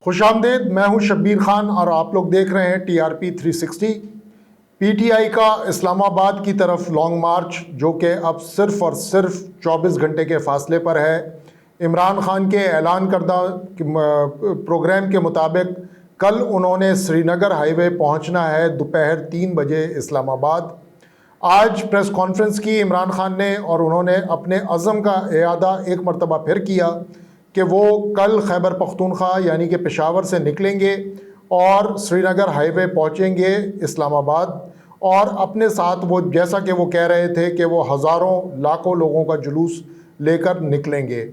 खुशामदीद, मैं हूं शब्बीर खान और आप लोग देख रहे हैं TRP 360। PTI का इस्लामाबाद की तरफ लॉन्ग मार्च, जो कि अब सिर्फ़ और सिर्फ 24 घंटे के फासले पर है। इमरान खान के ऐलान करदा प्रोग्राम के मुताबिक कल उन्होंने श्रीनगर हाईवे पहुंचना है दोपहर 3 बजे इस्लामाबाद। आज प्रेस कॉन्फ्रेंस की इमरान खान ने और उन्होंने अपने अज़म का इयादा एक मरतबा फिर किया कि वो कल खैबर पख्तूनख्वा यानी कि पेशावर से निकलेंगे और श्रीनगर हाईवे पहुंचेंगे इस्लामाबाद, और अपने साथ वो, जैसा कि वो कह रहे थे, कि वो हज़ारों लाखों लोगों का जुलूस लेकर निकलेंगे।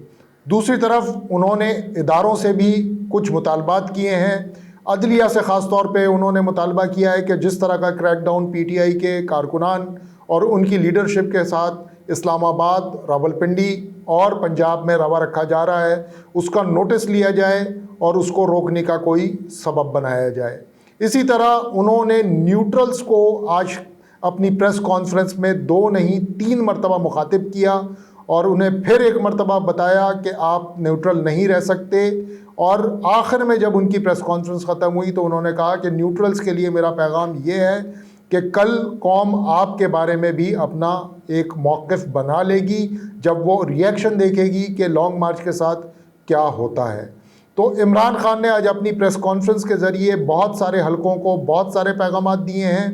दूसरी तरफ उन्होंने इदारों से भी कुछ मुतालबात किए हैं। अदलिया से ख़ास तौर पे उन्होंने मुतालबा किया है कि जिस तरह का क्रैकडाउन PTI के कारकुनान और उनकी लीडरशिप के साथ इस्लामाबाद, रावलपिंडी और पंजाब में रवा रखा जा रहा है, उसका नोटिस लिया जाए और उसको रोकने का कोई सबब बनाया जाए। इसी तरह उन्होंने न्यूट्रल्स को आज अपनी प्रेस कॉन्फ्रेंस में 2 नहीं 3 मरतबा मुखातिब किया और उन्हें फिर एक मरतबा बताया कि आप न्यूट्रल नहीं रह सकते। और आखिर में जब उनकी प्रेस कॉन्फ्रेंस ख़त्म हुई तो उन्होंने कहा कि न्यूट्रल्स के लिए मेरा पैगाम ये है कि कल कौम आपके बारे में भी अपना एक मौक़िफ़ बना लेगी जब वो रिएक्शन देखेगी कि लॉन्ग मार्च के साथ क्या होता है। तो इमरान खान ने आज अपनी प्रेस कॉन्फ्रेंस के ज़रिए बहुत सारे हलकों को बहुत सारे पैगाम दिए हैं।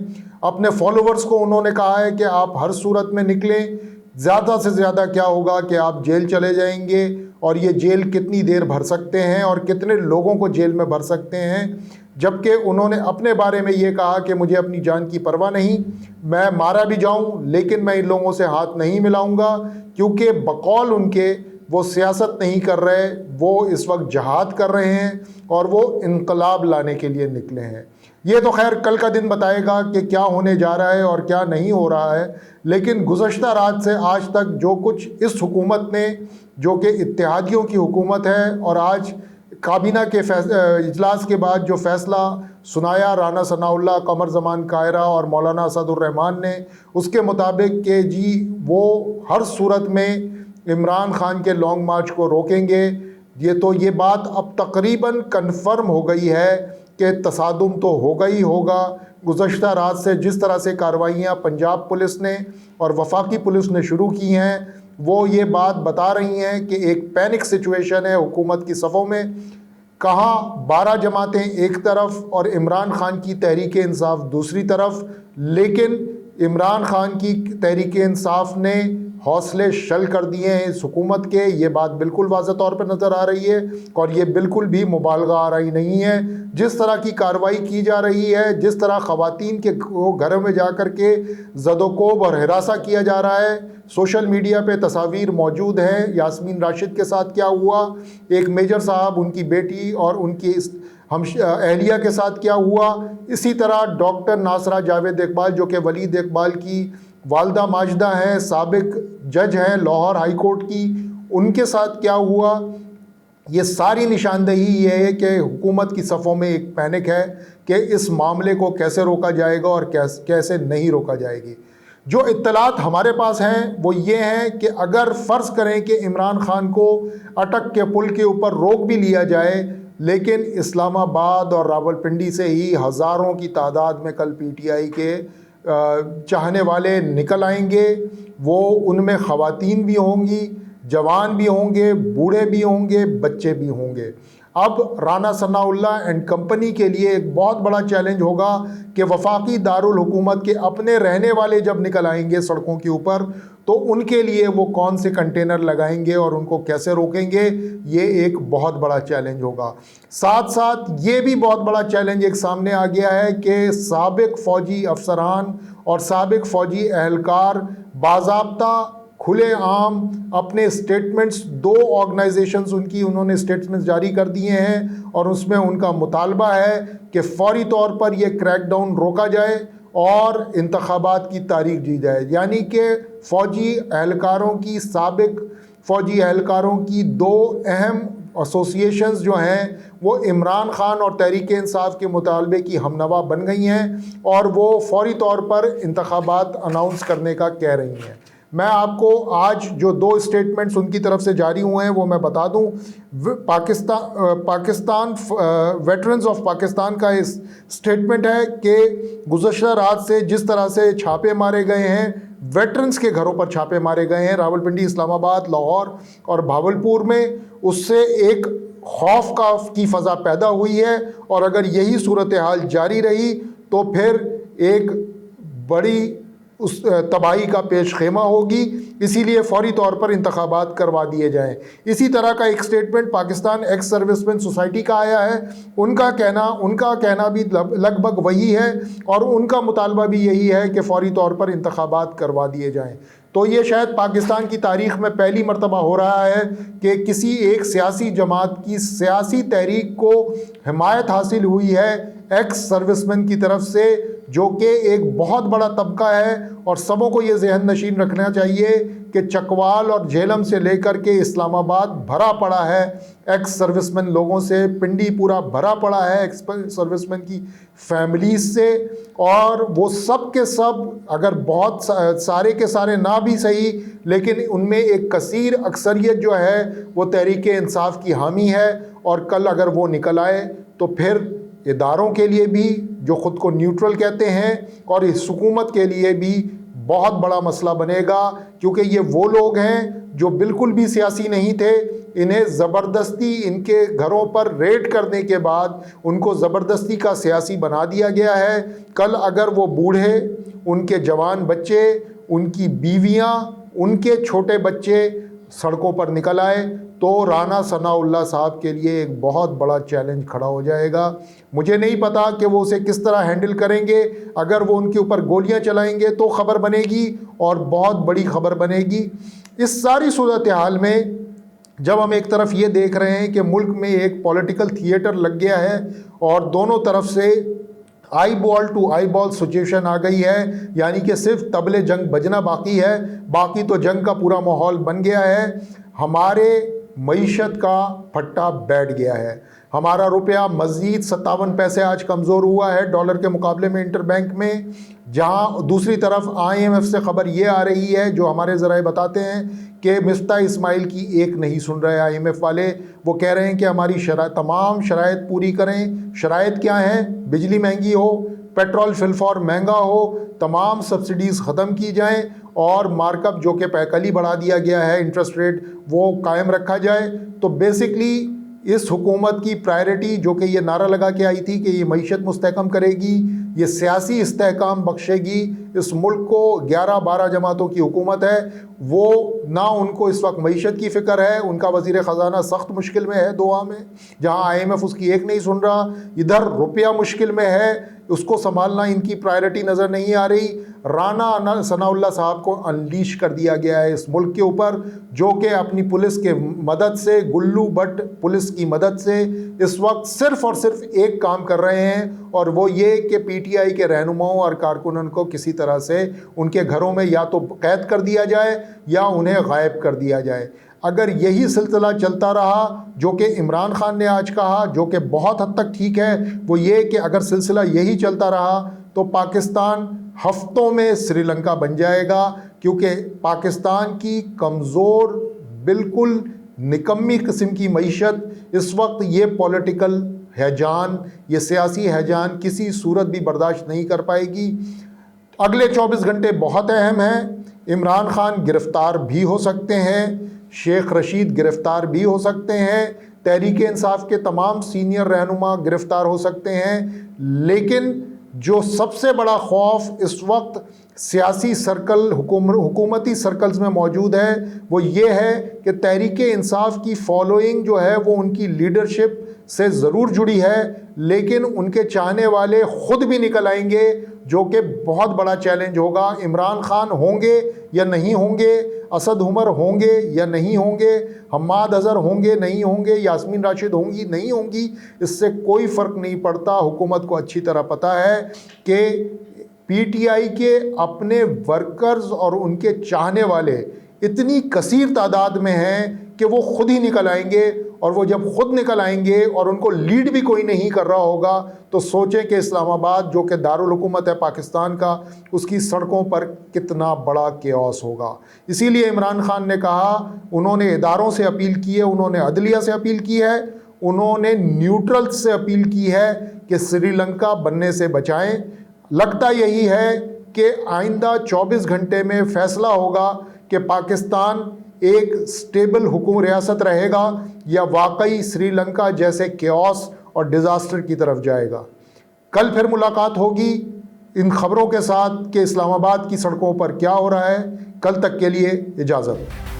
अपने फॉलोवर्स को उन्होंने कहा है कि आप हर सूरत में निकलें, ज़्यादा से ज़्यादा क्या होगा कि आप जेल चले जाएंगे और ये जेल कितनी देर भर सकते हैं और कितने लोगों को जेल में भर सकते हैं। जबकि उन्होंने अपने बारे में ये कहा कि मुझे अपनी जान की परवाह नहीं, मैं मारा भी जाऊं लेकिन मैं इन लोगों से हाथ नहीं मिलाऊंगा, क्योंकि बकौल उनके वो सियासत नहीं कर रहे, वो इस वक्त जहाद कर रहे हैं और वो इनकलाब लाने के लिए निकले हैं। ये तो खैर कल का दिन बताएगा कि क्या होने जा रहा है और क्या नहीं हो रहा है। लेकिन गुज़श्ता रात से आज तक जो कुछ इस हुकूमत ने, जो कि इत्तेहादियों की हुकूमत है, और आज काबीना के इजलास के बाद जो फ़ैसला सुनाया राना सनाउल्लाह, कमर ज़मान कायरा और मौलाना असदुर्रहमान ने, उसके मुताबिक कि जी वो हर सूरत में इमरान खान के लॉन्ग मार्च को रोकेंगे। ये बात अब तकरीबन कन्फर्म हो गई है कि तसादुम तो होगा ही होगा। गुज़श्ता रात से जिस तरह से कार्रवाइयाँ पंजाब पुलिस ने और वफाकी पुलिस ने शुरू की हैं, वो ये बात बता रही हैं कि एक पैनिक सिचुएशन है हुकूमत की सफ़ों में। कहाँ 12 जमातें एक तरफ और इमरान खान की तहरीक-ए-इंसाफ दूसरी तरफ, लेकिन इमरान खान की तहरीक-ए-इंसाफ ने हौसले शल कर दिए हैं इस हुकूमत के। ये बात बिल्कुल वाज़ेह तौर पर नज़र आ रही है और ये बिल्कुल भी मुबालगा आ रही नहीं है। जिस तरह की कार्रवाई की जा रही है, जिस तरह ख़वातीन के घरों में जा कर के ज़दोकोब और हिरासा किया जा रहा है, सोशल मीडिया पे तस्वीर मौजूद हैं। यास्मीन राशिद के साथ क्या हुआ, एक मेजर साहब, उनकी बेटी और उनकी हम अहलिया के साथ क्या हुआ, इसी तरह डॉक्टर नासरा जावेद इकबाल, जो कि वलीद इकबाल की वालदा माजिदा हैं, साबिक जज हैं लाहौर हाई कोर्ट की, उनके साथ क्या हुआ। ये सारी निशानदेही ये है कि हुकूमत की सफ़ों में एक पैनिक है कि इस मामले को कैसे रोका जाएगा और कैसे नहीं रोका जाएगी। जो इत्तलात हमारे पास हैं वो ये हैं कि अगर फ़र्ज़ करें कि इमरान खान को अटक के पुल के ऊपर रोक भी लिया जाए, लेकिन इस्लामाबाद और रावलपिंडी से ही हज़ारों की तादाद में कल PTI के चाहने वाले निकल आएंगे। वो उनमें ख़वातीन भी होंगी, जवान भी होंगे, बूढ़े भी होंगे, बच्चे भी होंगे। अब राना सनाउल्लाह एंड कंपनी के लिए एक बहुत बड़ा चैलेंज होगा कि वफाकी दारुल हुकूमत के अपने रहने वाले जब निकल आएंगे सड़कों के ऊपर, तो उनके लिए वो कौन से कंटेनर लगाएंगे और उनको कैसे रोकेंगे, ये एक बहुत बड़ा चैलेंज होगा। साथ साथ ये भी बहुत बड़ा चैलेंज एक सामने आ गया है कि साबिक फ़ौजी अफसरान और साबिक फ़ौजी एहलकार बाज़ाब्ता खुले आम अपने स्टेटमेंट्स, 2 ऑर्गेनाइजेशंस उन्होंने स्टेटमेंट्स जारी कर दिए हैं और उसमें उनका मुतालबा है कि फ़ौरी तौर पर यह क्रैकडाउन रोका जाए और इंतखाबात की तारीख दी जाए। यानी कि फ़ौजी एहलकारों की, साबिक फ़ौजी एहलकारों की 2 अहम एसोसिएशंस जो हैं वो इमरान खान और तहरीक-ए-इंसाफ के मुतालबे की हमनवा बन गई हैं और वो फ़ौरी तौर पर इंतखाबात अनाउंस करने का कह रही हैं। मैं आपको आज जो 2 स्टेटमेंट्स उनकी तरफ से जारी हुए हैं वो मैं बता दूं। पाकिस्तान वेटरन्स ऑफ पाकिस्तान का इस स्टेटमेंट है कि गुज़श्ता रात से जिस तरह से छापे मारे गए हैं, वेटरन्स के घरों पर छापे मारे गए हैं रावलपिंडी, इस्लामाबाद, लाहौर और भावलपुर में, उससे एक खौफ की फ़ज़ा पैदा हुई है। और अगर यही सूरत हाल जारी रही तो फिर एक बड़ी उस तबाही का पेश खेमा होगी। इसीलिए फौरी तौर पर इंतखाबात करवा दिए जाएं। इसी तरह का एक statement Pakistan ex serviceman society का आया है। उनका कहना भी लगभग वही है और उनका मुतालबा भी यही है कि फौरी तौर पर इंतखाबात करवा दिए जाएं। तो ये शायद पाकिस्तान की तारीख़ में पहली मरतबा हो रहा है कि किसी एक सियासी जमात की सियासी तहरीक को हिमायत हासिल हुई है एक्स सर्विसमैन की तरफ से, जो कि एक बहुत बड़ा तबका है। और सबों को ये जहन नशीन रखना चाहिए कि चकवाल और झेलम से लेकर के इस्लामाबाद भरा पड़ा है एक्स सर्विसमैन लोगों से, पिंडी पूरा भरा पड़ा है एक्स सर्विसमैन की फैमिलीज से। और वो सब के सब, अगर बहुत सारे के सारे ना भी सही, लेकिन उनमें एक कसीर अक्सरियत जो है वो तहरीक इंसाफ की हामी है। और कल अगर वो निकल आए तो फिर इदारों के लिए भी जो ख़ुद को न्यूट्रल कहते हैं और इस हुकूमत के लिए भी बहुत बड़ा मसला बनेगा, क्योंकि ये वो लोग हैं जो बिल्कुल भी सियासी नहीं थे। इन्हें ज़बरदस्ती इनके घरों पर रेड करने के बाद उनको ज़बरदस्ती का सियासी बना दिया गया है। कल अगर वो बूढ़े, उनके जवान बच्चे, उनकी बीवियां, उनके छोटे बच्चे सड़कों पर निकल आए तो राना सनाउल्लाह साहब के लिए एक बहुत बड़ा चैलेंज खड़ा हो जाएगा। मुझे नहीं पता कि वो उसे किस तरह हैंडल करेंगे। अगर वो उनके ऊपर गोलियां चलाएंगे तो ख़बर बनेगी और बहुत बड़ी ख़बर बनेगी। इस सारी सूरत हाल में जब हम एक तरफ ये देख रहे हैं कि मुल्क में एक पॉलिटिकल थिएटर लग गया है और दोनों तरफ से eyeball to eyeball situation आ गई है, यानी कि सिर्फ तबले जंग बजना बाकी है, बाकी तो जंग का पूरा माहौल बन गया है। हमारे मईशत का फट्टा बैठ गया है। हमारा रुपया मज़ीद 57 पैसे आज कमज़ोर हुआ है डॉलर के मुकाबले में इंटरबैंक में। जहां दूसरी तरफ IMF से ख़बर ये आ रही है, जो हमारे ज़राए बताते हैं कि मिफ्ता इस्माइल की एक नहीं सुन रहे IMF वाले। वो कह रहे हैं कि हमारी तमाम शराइत पूरी करें। शराइत क्या हैं? बिजली महंगी हो, पेट्रोल फिलफौर महंगा हो, तमाम सब्सिडीज़ ख़त्म की जाएं और मार्कअप जो कि कल ही बढ़ा दिया गया है, इंटरेस्ट रेट, वो कायम रखा जाए। तो बेसिकली इस हुकूमत की प्रायोरिटी, जो कि ये नारा लगा के आई थी कि ये मईशत मुस्तहकम करेगी, ये सियासी इस्तेहकाम बख्शेगी, इस मुल्क को 11-12 जमातों की हुकूमत है, वो ना उनको इस वक्त मईशत की फ़िक्र है। उनका वज़ीर ख़जाना सख्त मुश्किल में है दुआ में, जहाँ IMF उसकी एक नहीं सुन रहा। इधर रुपया मुश्किल में है, उसको संभालना इनकी प्रायोरिटी नज़र नहीं आ रही। राना सनाउल्लाह साहब को अनलीश कर दिया गया है इस मुल्क के ऊपर, जो कि अपनी पुलिस के मदद से, गुल्लू भट्ट पुलिस की मदद से इस वक्त सिर्फ़ और सिर्फ एक काम कर रहे हैं, और वो ये कि PTI के रहनुमाओं और कारकुनों को किसी तरह से उनके घरों में या तो कैद कर दिया जाए या उन्हें गायब कर दिया जाए। अगर यही सिलसिला चलता रहा, जो कि इमरान खान ने आज कहा, जो कि बहुत हद तक ठीक है, वो ये कि अगर सिलसिला यही चलता रहा तो पाकिस्तान हफ्तों में श्रीलंका बन जाएगा, क्योंकि पाकिस्तान की कमज़ोर, बिल्कुल निकम्मी किस्म की मईशत इस वक्त ये पॉलिटिकल हैजान, ये सियासी हैजान किसी सूरत भी बर्दाश्त नहीं कर पाएगी। अगले 24 घंटे बहुत अहम हैं। इमरान खान गिरफ़्तार भी हो सकते हैं, शेख रशीद गिरफ़्तार भी हो सकते हैं, तहरीक इंसाफ के तमाम सीनियर रहनुमा गिरफ़्तार हो सकते हैं। लेकिन जो सबसे बड़ा खौफ इस वक्त सियासी सर्कल, हुकूमती सर्कल्स में मौजूद है, वो ये है कि तहरीक इंसाफ की फॉलोइंग जो है वो उनकी लीडरशिप से ज़रूर जुड़ी है, लेकिन उनके चाहने वाले ख़ुद भी निकल आएंगे, जो कि बहुत बड़ा चैलेंज होगा। इमरान खान होंगे या नहीं होंगे, असद उमर होंगे या नहीं होंगे, हम्माद अज़हर होंगे नहीं होंगे, यास्मीन राशिद होंगी नहीं होंगी, इससे कोई फ़र्क नहीं पड़ता। हुकूमत को अच्छी तरह पता है कि PTI के अपने वर्कर्स और उनके चाहने वाले इतनी कसीर तादाद में हैं कि वो खुद ही निकल आएंगे, और वो जब खुद निकल आएंगे और उनको लीड भी कोई नहीं कर रहा होगा, तो सोचें कि इस्लामाबाद जो कि दारुल हुकूमत है पाकिस्तान का, उसकी सड़कों पर कितना बड़ा केओस होगा। इसीलिए इमरान खान ने कहा, उन्होंने इदारों से अपील की है, उन्होंने अदलिया से अपील की है, उन्होंने न्यूट्रल से अपील की है कि श्रीलंका बनने से बचाएं। लगता यही है कि आइंदा 24 घंटे में फैसला होगा कि पाकिस्तान एक स्टेबल हुकूम रियासत रहेगा या वाकई श्रीलंका जैसे केओस और डिज़ास्टर की तरफ जाएगा। कल फिर मुलाकात होगी इन खबरों के साथ कि इस्लामाबाद की सड़कों पर क्या हो रहा है। कल तक के लिए इजाज़त।